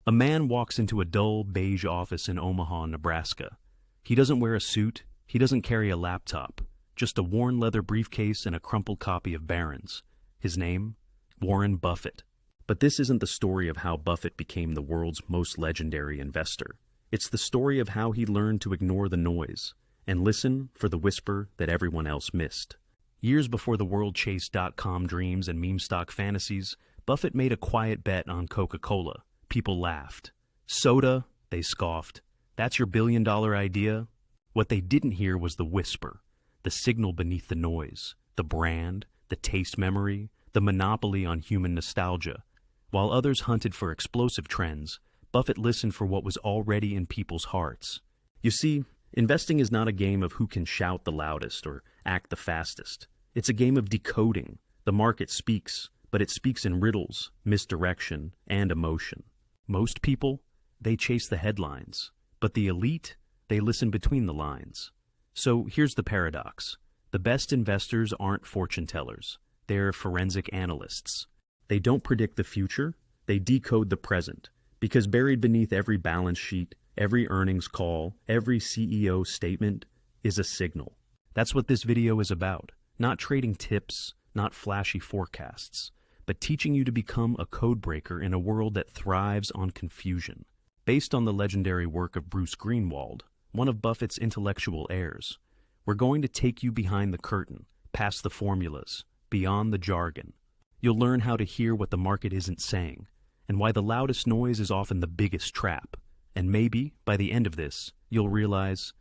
A man walks into a dull, beige office in Omaha, Nebraska. He doesn't wear a suit, he doesn't carry a laptop, just a worn leather briefcase and a crumpled copy of Barron's. His name? Warren Buffett. But this isn't the story of how Buffett became the world's most legendary investor. It's the story of how he learned to ignore the noise and listen for the whisper that everyone else missed. Years before the world chased dot-com dreams and meme stock fantasies, Buffett made a quiet bet on Coca-Cola. People laughed. Soda, they scoffed. That's your billion-dollar idea? What they didn't hear was the whisper, the signal beneath the noise, the brand, the taste memory, the monopoly on human nostalgia. While others hunted for explosive trends, Buffett listened for what was already in people's hearts. You see, investing is not a game of who can shout the loudest or act the fastest. It's a game of decoding. The market speaks, but it speaks in riddles, misdirection, and emotion. Most people, they chase the headlines, but the elite, they listen between the lines. So here's the paradox. The best investors aren't fortune tellers. They're forensic analysts. They don't predict the future, they decode the present, because buried beneath every balance sheet, every earnings call, every CEO statement is a signal. That's what this video is about. Not trading tips, not flashy forecasts, but teaching you to become a codebreaker in a world that thrives on confusion. Based on the legendary work of Bruce Greenwald, one of Buffett's intellectual heirs, we're going to take you behind the curtain, past the formulas, beyond the jargon. You'll learn how to hear what the market isn't saying, and why the loudest noise is often the biggest trap. And maybe, by the end of this, you'll realize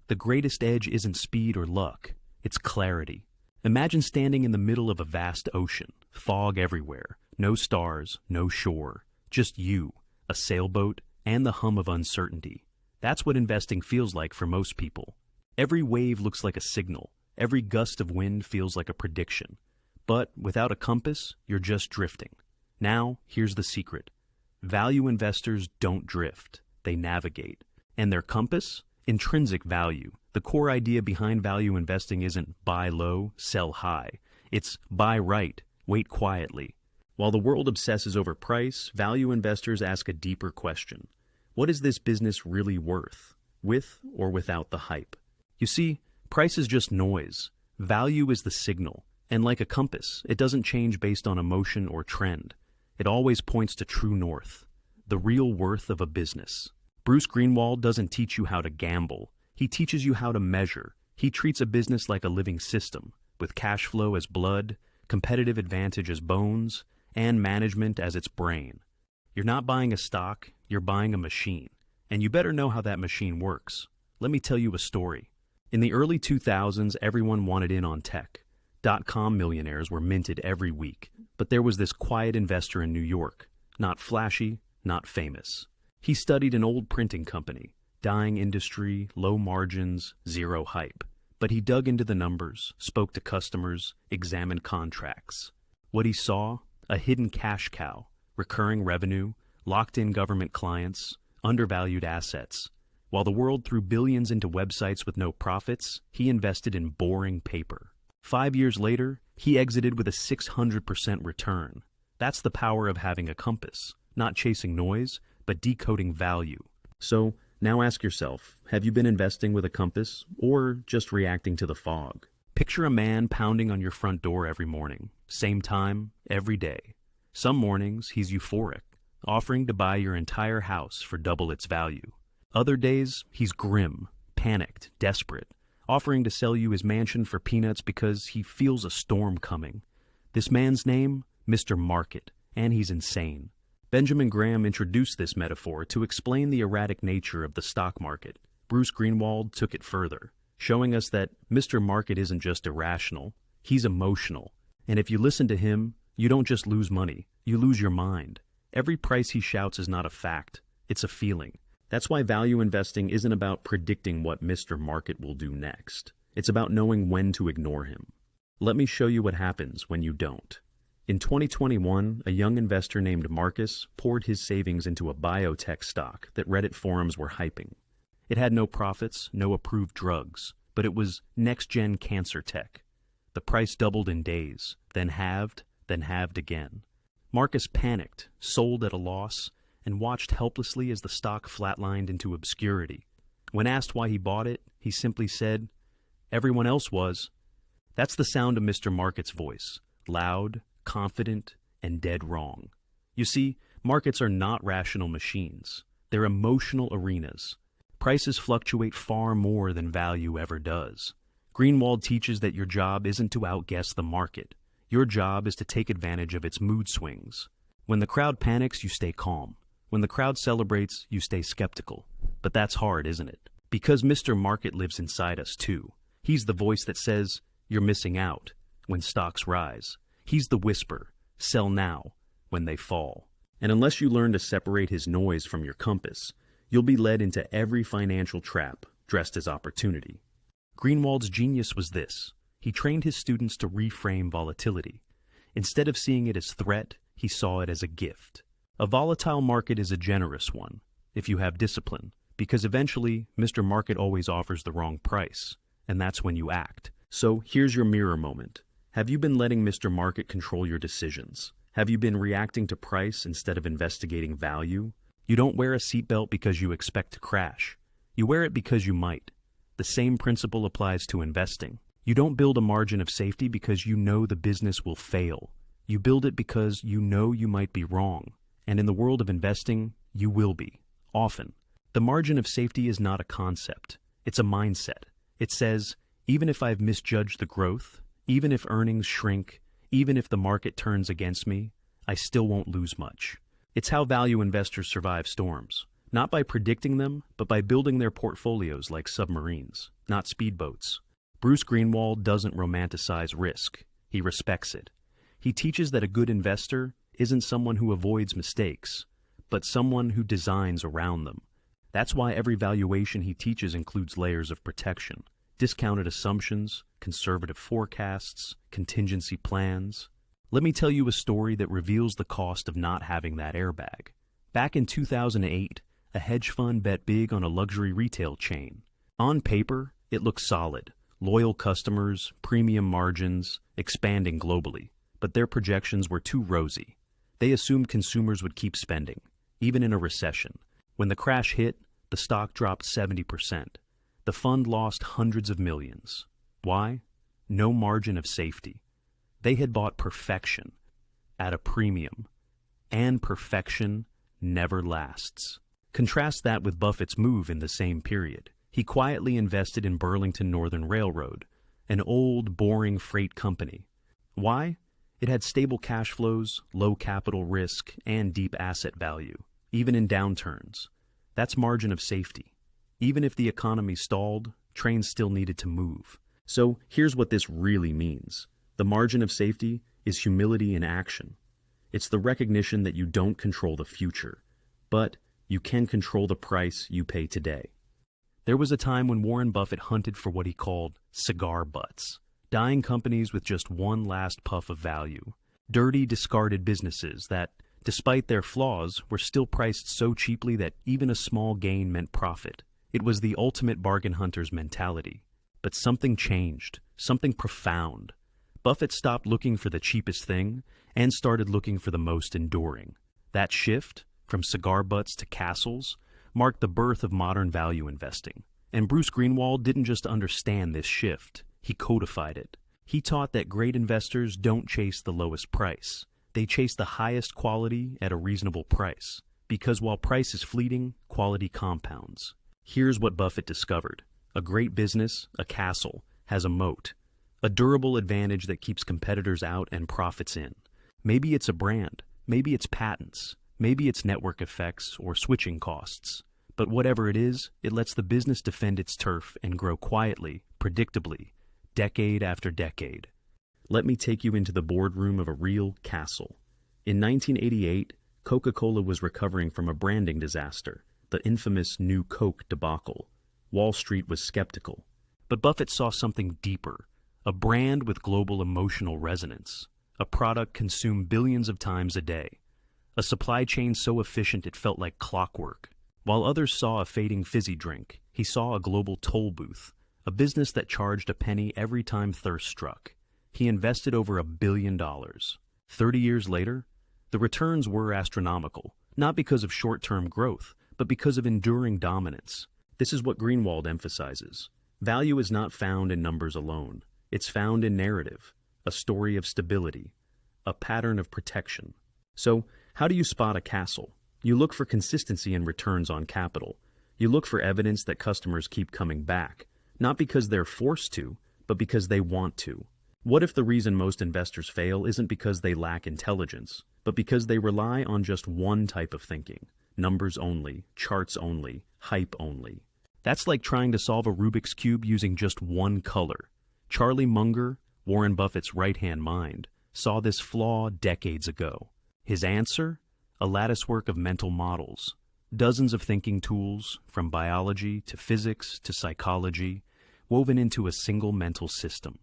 the greatest edge isn't speed or luck, it's clarity. Imagine standing in the middle of a vast ocean, fog everywhere, no stars, no shore, just you, a sailboat, and the hum of uncertainty. That's what investing feels like for most people. Every wave looks like a signal, every gust of wind feels like a prediction. But without a compass, you're just drifting. Now, here's the secret. Value investors don't drift, they navigate. And their compass? Intrinsic value. The core idea behind value investing isn't buy low, sell high. It's buy right, wait quietly. While the world obsesses over price, value investors ask a deeper question. What is this business really worth, with or without the hype? You see, price is just noise. Value is the signal. And like a compass, it doesn't change based on emotion or trend. It always points to true north, the real worth of a business. Bruce Greenwald doesn't teach you how to gamble. He teaches you how to measure. He treats a business like a living system, with cash flow as blood, competitive advantage as bones, and management as its brain. You're not buying a stock, you're buying a machine. And you better know how that machine works. Let me tell you a story. In the early 2000s, everyone wanted in on tech. Dot-com millionaires were minted every week. But there was this quiet investor in New York. Not flashy, not famous. He studied an old printing company. Dying industry, low margins, zero hype. But he dug into the numbers, spoke to customers, examined contracts. What he saw? A hidden cash cow, recurring revenue, locked-in government clients, undervalued assets. While the world threw billions into websites with no profits, he invested in boring paper. 5 years later, he exited with a 600% return. That's the power of having a compass, not chasing noise, but decoding value. So, now ask yourself, have you been investing with a compass or just reacting to the fog? Picture a man pounding on your front door every morning, same time, every day. Some mornings he's euphoric, offering to buy your entire house for double its value. Other days he's grim, panicked, desperate, offering to sell you his mansion for peanuts because he feels a storm coming. This man's name? Mr. Market, and he's insane. Benjamin Graham introduced this metaphor to explain the erratic nature of the stock market. Bruce Greenwald took it further, showing us that Mr. Market isn't just irrational, he's emotional. And if you listen to him, you don't just lose money, you lose your mind. Every price he shouts is not a fact, it's a feeling. That's why value investing isn't about predicting what Mr. Market will do next. It's about knowing when to ignore him. Let me show you what happens when you don't. In 2021, a young investor named Marcus poured his savings into a biotech stock that Reddit forums were hyping. It had no profits, no approved drugs, but it was next-gen cancer tech. The price doubled in days, then halved again. Marcus panicked, sold at a loss, and watched helplessly as the stock flatlined into obscurity. When asked why he bought it, he simply said, "Everyone else was." That's the sound of Mr. Market's voice, loud, confident, and dead wrong. You see, markets are not rational machines. They're emotional arenas. Prices fluctuate far more than value ever does. Greenwald teaches that your job isn't to outguess the market. Your job is to take advantage of its mood swings. When the crowd panics, you stay calm. When the crowd celebrates, you stay skeptical. But that's hard, isn't it? Because Mr. Market lives inside us too. He's the voice that says, "You're missing out," when stocks rise. He's the whisper, "Sell now," when they fall. And unless you learn to separate his noise from your compass, you'll be led into every financial trap dressed as opportunity. Greenwald's genius was this. He trained his students to reframe volatility. Instead of seeing it as threat, he saw it as a gift. A volatile market is a generous one, if you have discipline, because eventually Mr. Market always offers the wrong price, and that's when you act. So here's your mirror moment. Have you been letting Mr. Market control your decisions? Have you been reacting to price instead of investigating value? You don't wear a seatbelt because you expect to crash. You wear it because you might. The same principle applies to investing. You don't build a margin of safety because you know the business will fail. You build it because you know you might be wrong. And in the world of investing, you will be, often. The margin of safety is not a concept. It's a mindset. It says, even if I've misjudged the growth, even if earnings shrink, even if the market turns against me, I still won't lose much. It's how value investors survive storms. Not by predicting them, but by building their portfolios like submarines, not speedboats. Bruce Greenwald doesn't romanticize risk. He respects it. He teaches that a good investor isn't someone who avoids mistakes, but someone who designs around them. That's why every valuation he teaches includes layers of protection, discounted assumptions, conservative forecasts, contingency plans. Let me tell you a story that reveals the cost of not having that airbag. Back in 2008, a hedge fund bet big on a luxury retail chain. On paper, it looked solid. Loyal customers, premium margins, expanding globally. But their projections were too rosy. They assumed consumers would keep spending, even in a recession. When the crash hit, the stock dropped 70%. The fund lost hundreds of millions. Why? No margin of safety. They had bought perfection at a premium, and perfection never lasts. Contrast that with Buffett's move in the same period. He quietly invested in Burlington Northern Railroad, an old, boring freight company. Why? It had stable cash flows, low capital risk, and deep asset value, even in downturns. That's margin of safety. Even if the economy stalled, trains still needed to move. So here's what this really means. The margin of safety is humility in action. It's the recognition that you don't control the future, but you can control the price you pay today. There was a time when Warren Buffett hunted for what he called cigar butts, dying companies with just one last puff of value, dirty, discarded businesses that, despite their flaws, were still priced so cheaply that even a small gain meant profit. It was the ultimate bargain hunter's mentality. But something changed, something profound. Buffett stopped looking for the cheapest thing and started looking for the most enduring. That shift, from cigar butts to castles, marked the birth of modern value investing. And Bruce Greenwald didn't just understand this shift, he codified it. He taught that great investors don't chase the lowest price. They chase the highest quality at a reasonable price. Because while price is fleeting, quality compounds. Here's what Buffett discovered. A great business, a castle, has a moat. A durable advantage that keeps competitors out and profits in. Maybe it's a brand, maybe it's patents, maybe it's network effects or switching costs. But whatever it is, it lets the business defend its turf and grow quietly, predictably, decade after decade. Let me take you into the boardroom of a real castle. In 1988, Coca-Cola was recovering from a branding disaster, the infamous New Coke debacle. Wall Street was skeptical. But Buffett saw something deeper, a brand with global emotional resonance, a product consumed billions of times a day, a supply chain so efficient it felt like clockwork. While others saw a fading fizzy drink, he saw a global toll booth, a business that charged a penny every time thirst struck. He invested over $1 billion. 30 years later, the returns were astronomical, not because of short-term growth, but because of enduring dominance. This is what Greenwald emphasizes. Value is not found in numbers alone. It's found in narrative, a story of stability, a pattern of protection. So, how do you spot a castle? You look for consistency in returns on capital. You look for evidence that customers keep coming back, not because they're forced to, but because they want to. What if the reason most investors fail isn't because they lack intelligence, but because they rely on just one type of thinking? Numbers only, charts only, hype only. That's like trying to solve a Rubik's Cube using just one color. Charlimunger, Warren Buffett's right-hand mind, saw this flaw decades ago. His answer? A latticework of mental models. Dozens of thinking tools, from biology to physics to psychology, woven into a single mental system.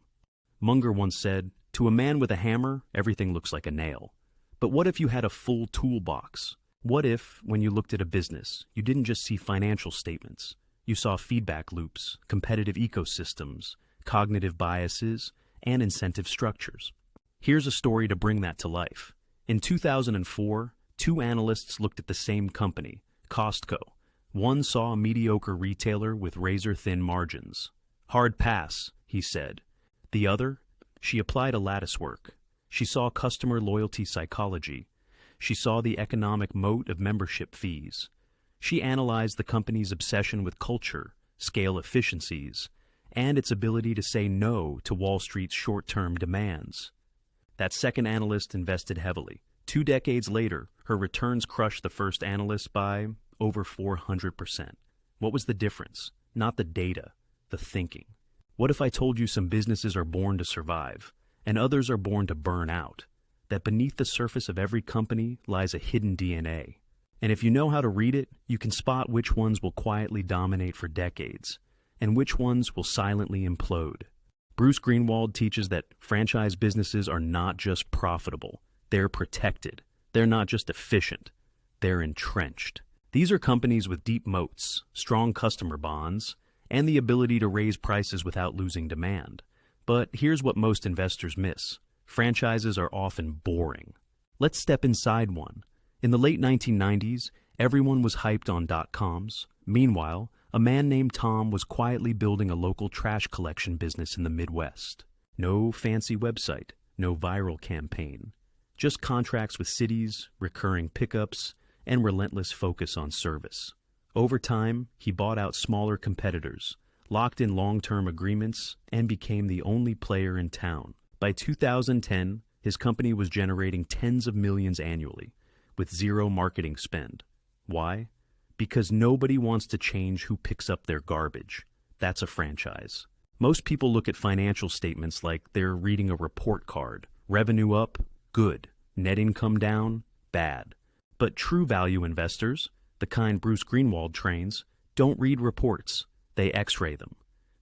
Munger once said, "To a man with a hammer, everything looks like a nail. But what if you had a full toolbox? What if, when you looked at a business, you didn't just see financial statements? You saw feedback loops, competitive ecosystems, cognitive biases, and incentive structures?" Here's a story to bring that to life. In 2004, two analysts looked at the same company, Costco. One saw a mediocre retailer with razor-thin margins. "Hard pass," he said. The other, she applied a latticework. She saw customer loyalty psychology. She saw the economic moat of membership fees. She analyzed the company's obsession with culture, scale efficiencies, and its ability to say no to Wall Street's short-term demands. That second analyst invested heavily. 2 decades later, her returns crushed the first analyst by over 400%. What was the difference? Not the data, the thinking. What if I told you some businesses are born to survive, and others are born to burn out? That beneath the surface of every company lies a hidden DNA. And if you know how to read it, you can spot which ones will quietly dominate for decades, and which ones will silently implode. Bruce Greenwald teaches that franchise businesses are not just profitable, they're protected. They're not just efficient, they're entrenched. These are companies with deep moats, strong customer bonds, and the ability to raise prices without losing demand. But here's what most investors miss. Franchises are often boring. Let's step inside one. In the late 1990s, everyone was hyped on .coms. Meanwhile, a man named Tom was quietly building a local trash collection business in the Midwest. No fancy website, no viral campaign. Just contracts with cities, recurring pickups, and relentless focus on service. Over time, he bought out smaller competitors, locked in long-term agreements, and became the only player in town. By 2010, his company was generating tens of millions annually, with zero marketing spend. Why? Because nobody wants to change who picks up their garbage. That's a franchise. Most people look at financial statements like they're reading a report card. Revenue up? Good. Net income down? Bad. But true value investors, the kind Bruce Greenwald trains, don't read reports. They X-ray them.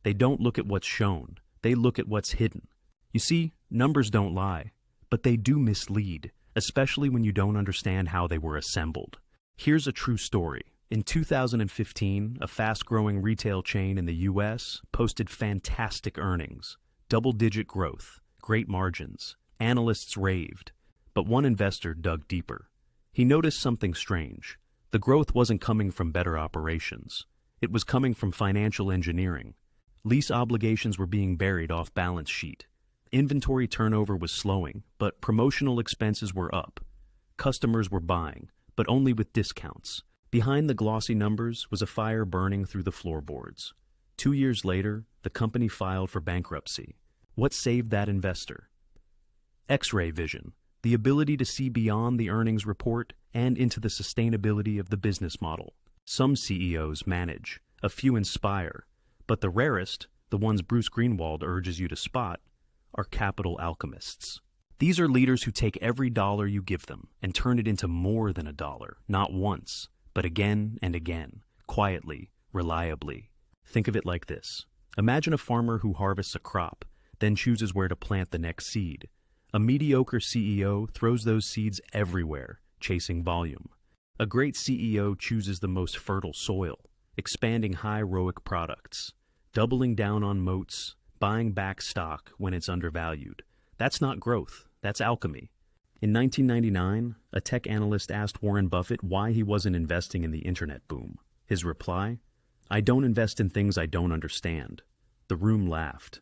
They don't look at what's shown. They look at what's hidden. You see, numbers don't lie, but they do mislead, especially when you don't understand how they were assembled. Here's a true story. In 2015, a fast-growing retail chain in the U.S. posted fantastic earnings, double-digit growth, great margins. Analysts raved. But one investor dug deeper. He noticed something strange. The growth wasn't coming from better operations. It was coming from financial engineering. Lease obligations were being buried off balance sheet. Inventory turnover was slowing, but promotional expenses were up. Customers were buying, but only with discounts. Behind the glossy numbers was a fire burning through the floorboards. 2 years later, the company filed for bankruptcy. What saved that investor? X-ray vision, the ability to see beyond the earnings report and into the sustainability of the business model. Some CEOs manage, a few inspire, but the rarest, the ones Bruce Greenwald urges you to spot, are capital alchemists. These are leaders who take every dollar you give them and turn it into more than a dollar, not once, but again and again, quietly, reliably. Think of it like this. Imagine a farmer who harvests a crop, then chooses where to plant the next seed. A mediocre CEO throws those seeds everywhere, chasing volume. A great CEO chooses the most fertile soil, expanding high ROIC products, doubling down on moats, buying back stock when it's undervalued. That's not growth, that's alchemy. In 1999, a tech analyst asked Warren Buffett why he wasn't investing in the internet boom. His reply, "I don't invest in things I don't understand." The room laughed.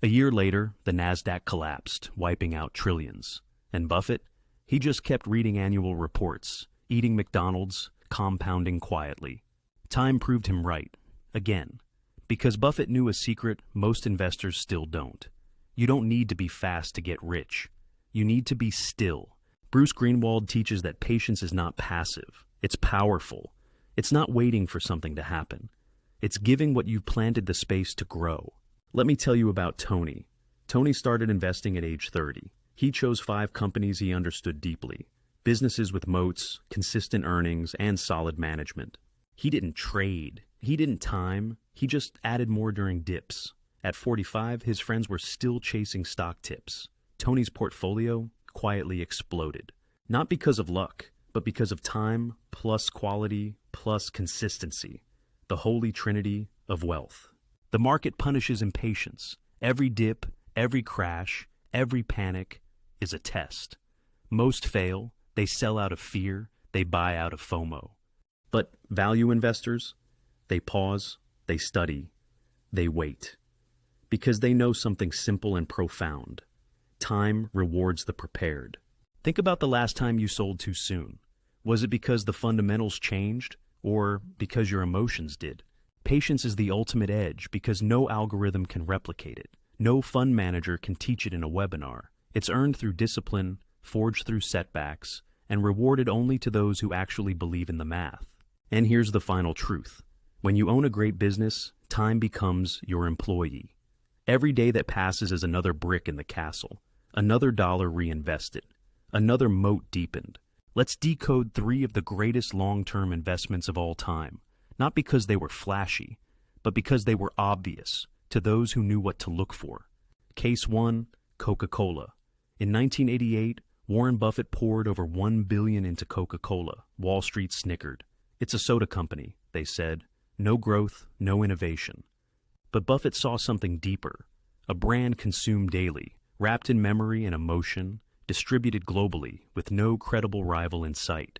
A year later, the NASDAQ collapsed, wiping out trillions. And Buffett? He just kept reading annual reports, eating McDonald's, compounding quietly. Time proved him right, again. Because Buffett knew a secret most investors still don't. You don't need to be fast to get rich. You need to be still. Bruce Greenwald teaches that patience is not passive. It's powerful. It's not waiting for something to happen. It's giving what you've planted the space to grow. Let me tell you about Tony. Tony started investing at age 30. He chose 5 companies he understood deeply. Businesses with moats, consistent earnings, and solid management. He didn't trade. He didn't time. He just added more during dips. At 45, his friends were still chasing stock tips. Tony's portfolio quietly exploded. Not because of luck, but because of time plus quality plus consistency. The holy trinity of wealth. The market punishes impatience. Every dip, every crash, every panic is a test. Most fail. They sell out of fear. They buy out of FOMO. But value investors, they pause, they study, they wait. Because they know something simple and profound. Time rewards the prepared. Think about the last time you sold too soon. Was it because the fundamentals changed, or because your emotions did? Patience is the ultimate edge because no algorithm can replicate it. No fund manager can teach it in a webinar. It's earned through discipline, forged through setbacks, and rewarded only to those who actually believe in the math. And here's the final truth. When you own a great business, time becomes your employee. Every day that passes is another brick in the castle, another dollar reinvested, another moat deepened. Let's decode 3 of the greatest long-term investments of all time. Not because they were flashy, but because they were obvious to those who knew what to look for. Case 1, Coca-Cola. In 1988, Warren Buffett poured over $1 billion into Coca-Cola. Wall Street snickered. It's a soda company, they said. No growth, no innovation. But Buffett saw something deeper. A brand consumed daily, wrapped in memory and emotion, distributed globally with no credible rival in sight.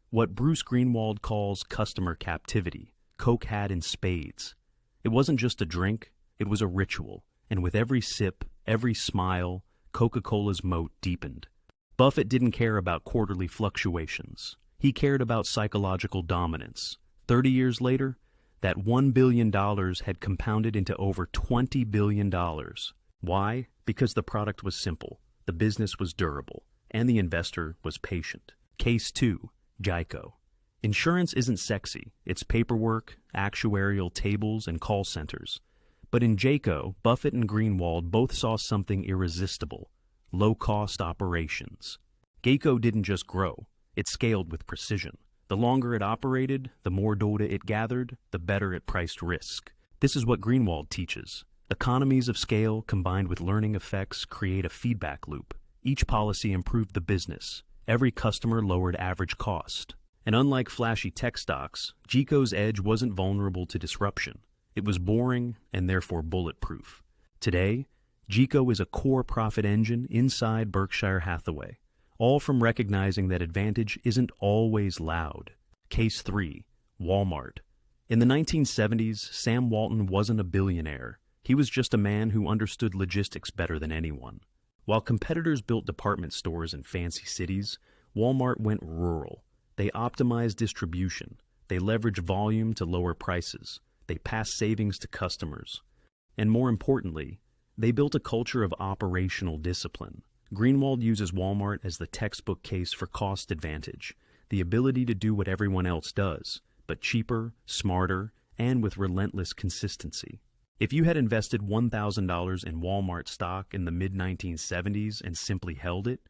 What Bruce Greenwald calls customer captivity, Coke had in spades. It wasn't just a drink, it was a ritual, and with every sip, every smile, Coca-Cola's moat deepened. Buffett didn't care about quarterly fluctuations. He cared about psychological dominance. 30 years later, that $1 billion had compounded into over $20 billion. Why? Because the product was simple, the business was durable, and the investor was patient. Case 2. Geico. Insurance isn't sexy. It's paperwork, actuarial tables, and call centers. But in Geico, Buffett and Greenwald both saw something irresistible: low-cost operations. Geico didn't just grow. It scaled with precision. The longer it operated, the more data it gathered, the better it priced risk. This is what Greenwald teaches. Economies of scale combined with learning effects create a feedback loop. Each policy improved the business. Every customer lowered average cost. And unlike flashy tech stocks, Geico's edge wasn't vulnerable to disruption. It was boring and therefore bulletproof. Today, Geico is a core profit engine inside Berkshire Hathaway, all from recognizing that advantage isn't always loud. Case 3. Walmart. In the 1970s, Sam Walton wasn't a billionaire. He was just a man who understood logistics better than anyone. While competitors built department stores in fancy cities, Walmart went rural. They optimized distribution. They leveraged volume to lower prices. They passed savings to customers. And more importantly, they built a culture of operational discipline. Greenwald uses Walmart as the textbook case for cost advantage, the ability to do what everyone else does, but cheaper, smarter, and with relentless consistency. If you had invested $1,000 in Walmart stock in the mid-1970s and simply held it,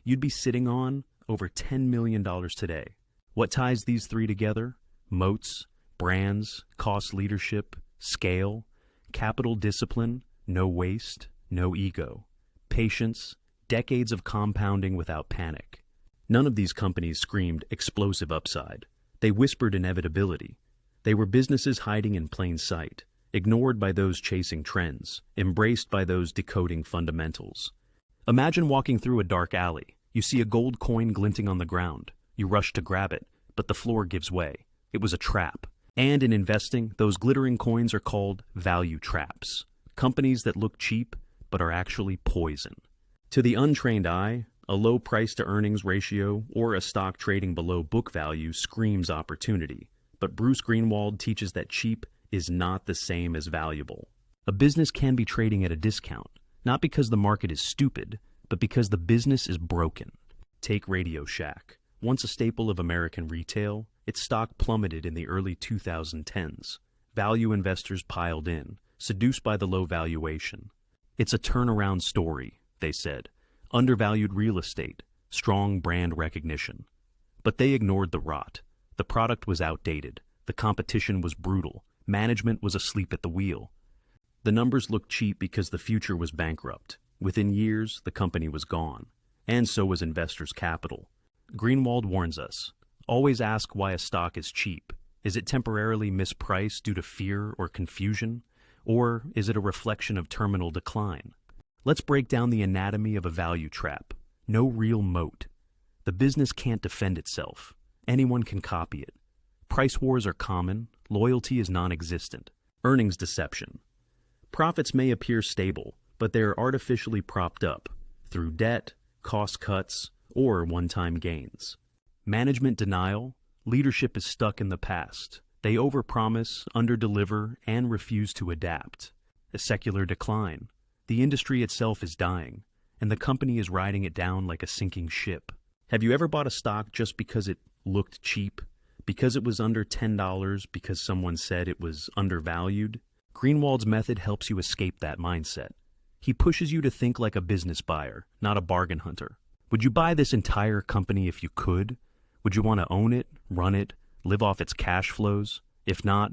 you'd be sitting on over $10 million today. What ties these 3 together? Moats, brands, cost leadership, scale, capital discipline, no waste, no ego, patience, decades of compounding without panic. None of these companies screamed explosive upside. They whispered inevitability. They were businesses hiding in plain sight, ignored by those chasing trends, embraced by those decoding fundamentals. Imagine walking through a dark alley. You see a gold coin glinting on the ground. You rush to grab it, but the floor gives way. It was a trap. And in investing, those glittering coins are called value traps. Companies that look cheap, but are actually poison. To the untrained eye, a low price-to-earnings ratio or a stock trading below book value screams opportunity. But Bruce Greenwald teaches that cheap is not the same as valuable. A business can be trading at a discount, not because the market is stupid, but because the business is broken. Take Radio Shack. Once a staple of American retail, its stock plummeted in the early 2010s. Value investors piled in, seduced by the low valuation. It's a turnaround story, they said. Undervalued real estate, strong brand recognition. But they ignored the rot. The product was outdated. The competition was brutal. Management was asleep at the wheel. The numbers looked cheap because the future was bankrupt. Within years, the company was gone. And so was investors' capital. Greenwald warns us, always ask why a stock is cheap. Is it temporarily mispriced due to fear or confusion? Or is it a reflection of terminal decline? Let's break down the anatomy of a value trap. No real moat. The business can't defend itself. Anyone can copy it. Price wars are common. Loyalty is non-existent. Earnings deception. Profits may appear stable, but they are artificially propped up through debt, cost cuts, or one-time gains. Management denial. Leadership is stuck in the past. They overpromise, underdeliver, and refuse to adapt. A secular decline. The industry itself is dying, and the company is riding it down like a sinking ship. Have you ever bought a stock just because it looked cheap? Because it was under $10, because someone said it was undervalued? Greenwald's method helps you escape that mindset. He pushes you to think like a business buyer, not a bargain hunter. Would you buy this entire company if you could? Would you want to own it, run it, live off its cash flows? If not,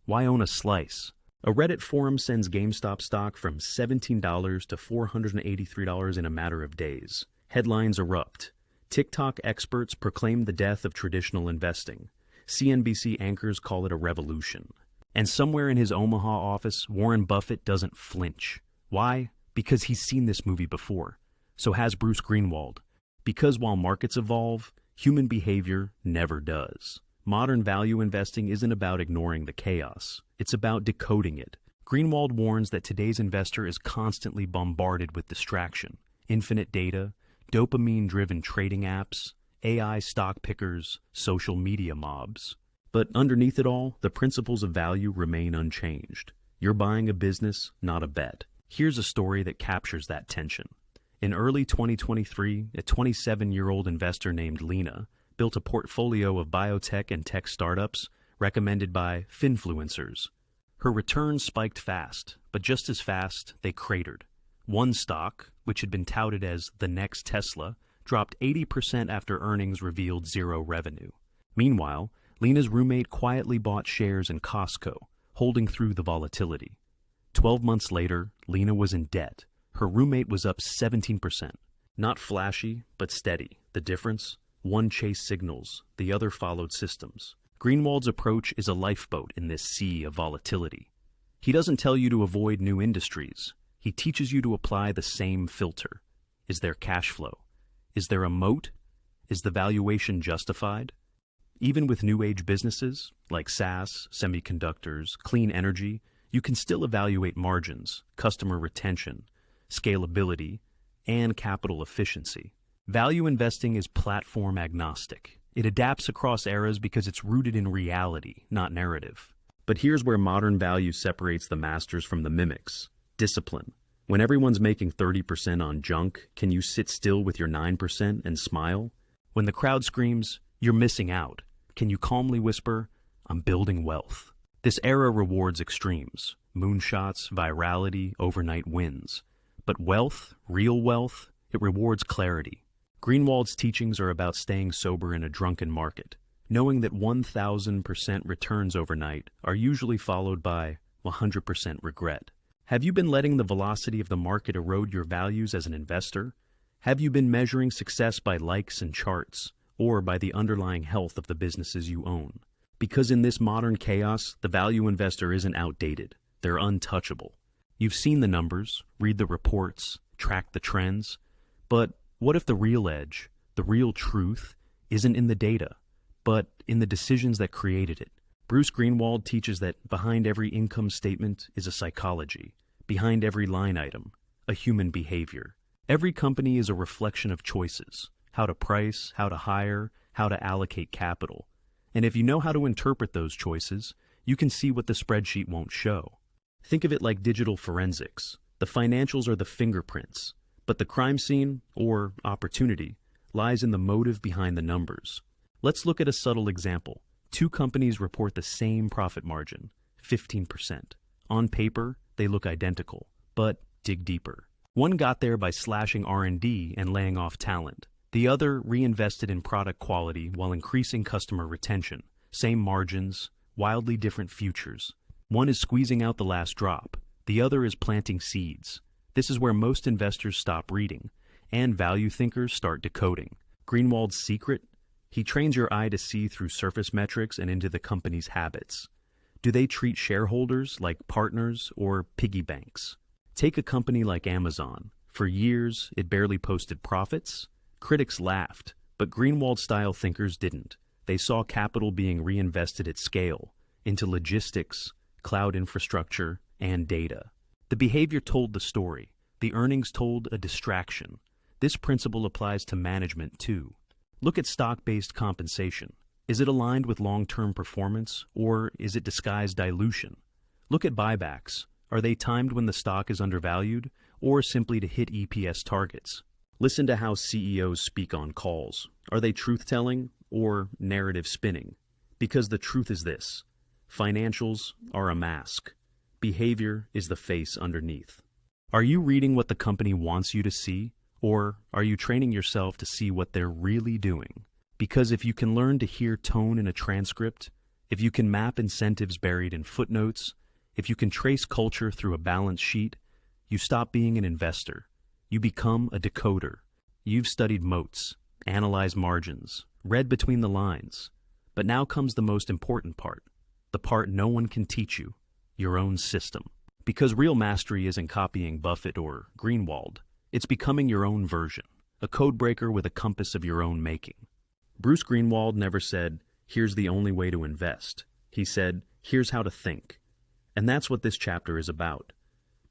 why own a slice? A Reddit forum sends GameStop stock from $17 to $483 in a matter of days. Headlines erupt. TikTok experts proclaim the death of traditional investing. CNBC anchors call it a revolution. And somewhere in his Omaha office, Warren Buffett doesn't flinch. Why? Because he's seen this movie before. So has Bruce Greenwald. Because while markets evolve, human behavior never does. Modern value investing isn't about ignoring the chaos. It's about decoding it. Greenwald warns that today's investor is constantly bombarded with distraction, infinite data, dopamine-driven trading apps, AI stock pickers, social media mobs. But underneath it all, the principles of value remain unchanged. You're buying a business, not a bet. Here's a story that captures that tension. In early 2023, a 27-year-old investor named Lena built a portfolio of biotech and tech startups recommended by finfluencers. Her returns spiked fast, but just as fast, they cratered. One stock, which had been touted as the next Tesla, dropped 80% after earnings revealed zero revenue. Meanwhile, Lena's roommate quietly bought shares in Costco, holding through the volatility. 12 months later, Lena was in debt. Her roommate was up 17%. Not flashy, but steady. The difference? One chased signals, the other followed systems. Greenwald's approach is a lifeboat in this sea of volatility. He doesn't tell you to avoid new industries. He teaches you to apply the same filter. Is there cash flow? Is there a moat? Is the valuation justified? Even with new age businesses, like SaaS, semiconductors, clean energy, you can still evaluate margins, customer retention, scalability, and capital efficiency. Value investing is platform agnostic. It adapts across eras because it's rooted in reality, not narrative. But here's where modern value separates the masters from the mimics. Discipline. When everyone's making 30% on junk, can you sit still with your 9% and smile? When the crowd screams, "You're missing out," can you calmly whisper, "I'm building wealth"? This era rewards extremes. Moonshots, virality, overnight wins. But wealth, real wealth, it rewards clarity. Greenwald's teachings are about staying sober in a drunken market, knowing that 1,000% returns overnight are usually followed by 100% regret. Have you been letting the velocity of the market erode your values as an investor? Have you been measuring success by likes and charts, or by the underlying health of the businesses you own? Because in this modern chaos, the value investor isn't outdated. They're untouchable. You've seen the numbers, read the reports, track the trends, but What if the real edge, the real truth, isn't in the data, but in the decisions that created it? Bruce Greenwald teaches that behind every income statement is a psychology, behind every line item, a human behavior. Every company is a reflection of choices: how to price, how to hire, how to allocate capital. And if you know how to interpret those choices, you can see what the spreadsheet won't show. Think of it like digital forensics. The financials are the fingerprints, but the crime scene, or opportunity, lies in the motive behind the numbers. Let's look at a subtle example. Two companies report the same profit margin, 15%. On paper, they look identical, but dig deeper. One got there by slashing R&D and laying off talent. The other reinvested in product quality while increasing customer retention. Same margins, wildly different futures. One is squeezing out the last drop. The other is planting seeds. This is where most investors stop reading, and value thinkers start decoding. Greenwald's secret? He trains your eye to see through surface metrics and into the company's habits. Do they treat shareholders like partners or piggy banks? Take a company like Amazon. For years, it barely posted profits. Critics laughed, but Greenwald-style thinkers didn't. They saw capital being reinvested at scale into logistics, cloud infrastructure, and data. The behavior told the story. The earnings told a distraction. This principle applies to management too. Look at stock-based compensation. Is it aligned with long-term performance, or is it disguised dilution? Look at buybacks. Are they timed when the stock is undervalued, or simply to hit EPS targets? Listen to how CEOs speak on calls. Are they truth-telling or narrative spinning? Because the truth is this: financials are a mask. Behavior is the face underneath. Are you reading what the company wants you to see, or are you training yourself to see what they're really doing? Because if you can learn to hear tone in a transcript, if you can map incentives buried in footnotes, if you can trace culture through a balance sheet, you stop being an investor. You become a decoder. You've studied moats, analyzed margins, read between the lines. But now comes the most important part, the part no one can teach you: your own system. Because real mastery isn't copying Buffett or Greenwald. It's becoming your own version, a codebreaker with a compass of your own making. Bruce Greenwald never said, "Here's the only way to invest." He said, "Here's how to think." And that's what this chapter is about.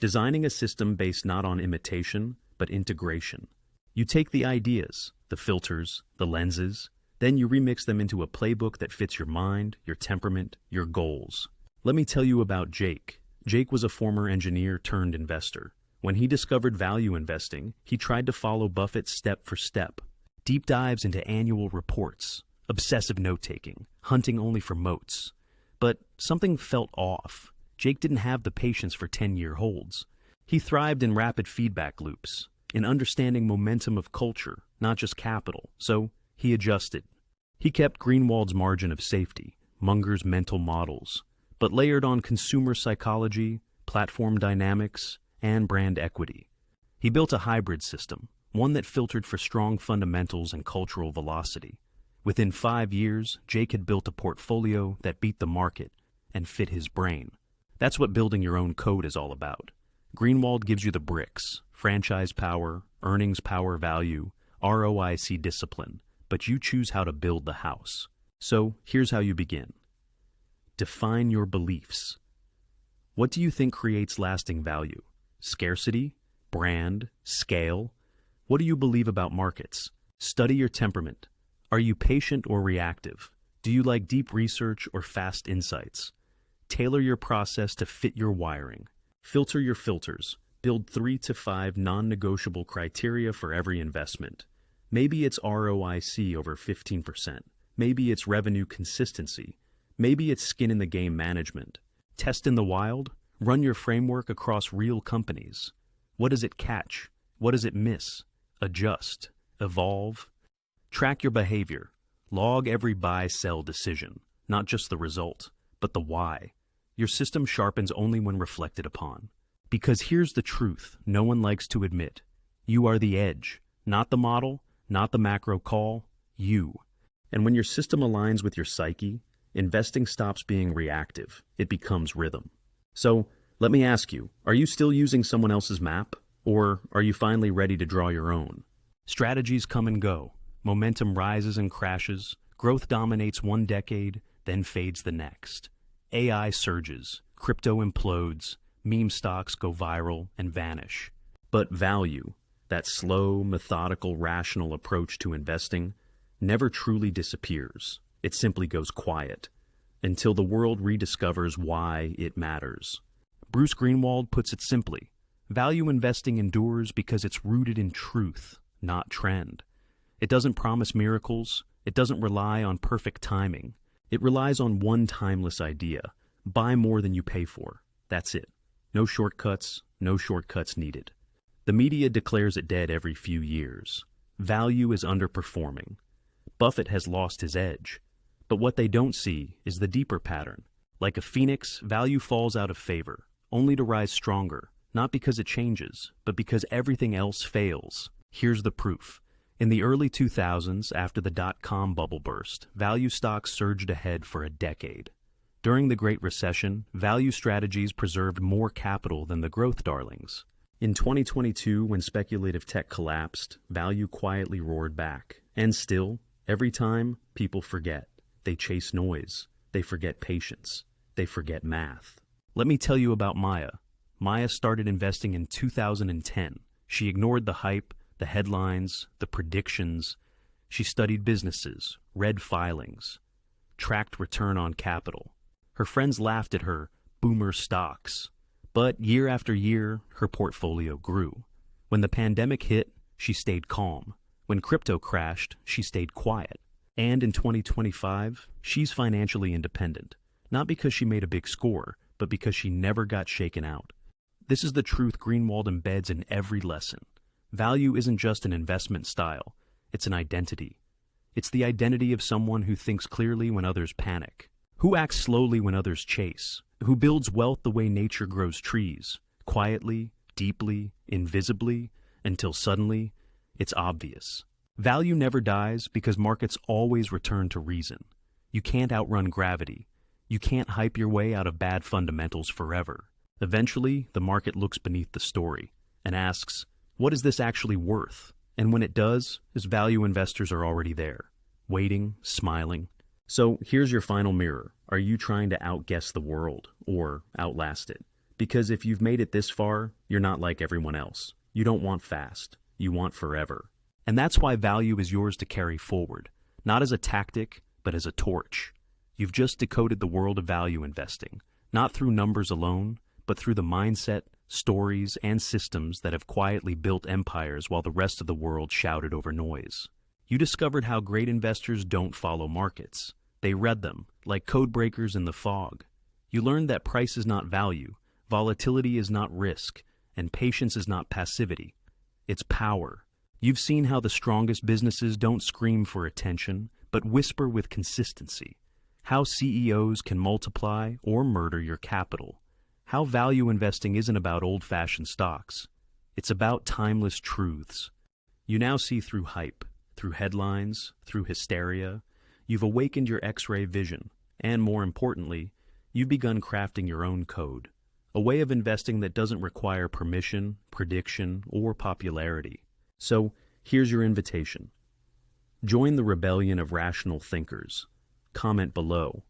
Designing a system based not on imitation, but integration. You take the ideas, the filters, the lenses, then you remix them into a playbook that fits your mind, your temperament, your goals. Let me tell you about Jake. Jake was a former engineer turned investor. When he discovered value investing, he tried to follow Buffett step for step. Deep dives into annual reports, obsessive note-taking, hunting only for moats. But something felt off. Jake didn't have the patience for 10-year holds. He thrived in rapid feedback loops, in understanding momentum of culture, not just capital, so he adjusted. He kept Greenwald's margin of safety, Munger's mental models, but layered on consumer psychology, platform dynamics, and brand equity. He built a hybrid system, one that filtered for strong fundamentals and cultural velocity. Within 5 years, Jake had built a portfolio that beat the market and fit his brain. That's what building your own code is all about. Greenwald gives you the bricks: franchise power, earnings power value, ROIC discipline, but you choose how to build the house. So here's how you begin. Define your beliefs. What do you think creates lasting value? Scarcity? Brand? Scale? What do you believe about markets? Study your temperament. Are you patient or reactive? Do you like deep research or fast insights? Tailor your process to fit your wiring. Filter your filters. Build 3 to 5 non-negotiable criteria for every investment. Maybe it's ROIC over 15%. Maybe it's revenue consistency. Maybe it's skin-in-the-game management. Test in the wild. Run your framework across real companies. What does it catch? What does it miss? Adjust. Evolve. Track your behavior. Log every buy-sell decision. Not just the result, but the why. Your system sharpens only when reflected upon. Because here's the truth no one likes to admit. You are the edge. Not the model, not the macro call, you. And when your system aligns with your psyche, investing stops being reactive. It becomes rhythm. So, let me ask you, are you still using someone else's map? Or are you finally ready to draw your own? Strategies come and go. Momentum rises and crashes. Growth dominates one decade, then fades the next. AI surges. Crypto implodes. Meme stocks go viral and vanish. But value, that slow, methodical, rational approach to investing, never truly disappears. It simply goes quiet, until the world rediscovers why it matters. Bruce Greenwald puts it simply: value investing endures because it's rooted in truth, not trend. It doesn't promise miracles. It doesn't rely on perfect timing. It relies on one timeless idea: buy more than you pay for. That's it. No shortcuts needed. The media declares it dead every few years. Value is underperforming. Buffett has lost his edge. But what they don't see is the deeper pattern. Like a phoenix, value falls out of favor, only to rise stronger, not because it changes, but because everything else fails. Here's the proof. In the early 2000s, after the dot-com bubble burst, value stocks surged ahead for a decade. During the Great Recession, value strategies preserved more capital than the growth darlings. In 2022, when speculative tech collapsed, value quietly roared back. And still, every time, people forget. They chase noise. They forget patience. They forget math. Let me tell you about Maya. Maya started investing in 2010. She ignored the hype, the headlines, the predictions. She studied businesses, read filings, tracked return on capital. Her friends laughed at her boomer stocks. But year after year, her portfolio grew. When the pandemic hit, she stayed calm. When crypto crashed, she stayed quiet. And in 2025, she's financially independent. Not because she made a big score, but because she never got shaken out. This is the truth Greenwald embeds in every lesson. Value isn't just an investment style. It's an identity. It's the identity of someone who thinks clearly when others panic, who acts slowly when others chase, who builds wealth the way nature grows trees, quietly, deeply, invisibly, until suddenly, it's obvious. Value never dies because markets always return to reason. You can't outrun gravity. You can't hype your way out of bad fundamentals forever. Eventually, the market looks beneath the story and asks, what is this actually worth? And when it does, its value investors are already there, waiting, smiling. So here's your final mirror. Are you trying to outguess the world or outlast it? Because if you've made it this far, you're not like everyone else. You don't want fast. You want forever. And that's why value is yours to carry forward, not as a tactic, but as a torch. You've just decoded the world of value investing, not through numbers alone, but through the mindset, stories, and systems that have quietly built empires while the rest of the world shouted over noise. You discovered how great investors don't follow markets. They read them, like codebreakers in the fog. You learned that price is not value, volatility is not risk, and patience is not passivity. It's power. You've seen how the strongest businesses don't scream for attention, but whisper with consistency. How CEOs can multiply or murder your capital. How value investing isn't about old-fashioned stocks. It's about timeless truths. You now see through hype, through headlines, through hysteria. You've awakened your X-ray vision, and more importantly, you've begun crafting your own code, a way of investing that doesn't require permission, prediction, or popularity. So, here's your invitation. Join the rebellion of rational thinkers. Comment below.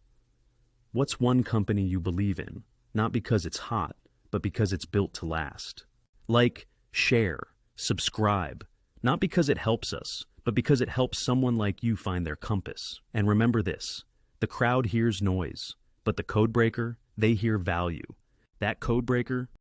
What's one company you believe in, not because it's hot, but because it's built to last? Like, share, subscribe, not because it helps us, but because it helps someone like you find their compass. And remember this, the crowd hears noise, but the codebreaker, they hear value. That codebreaker,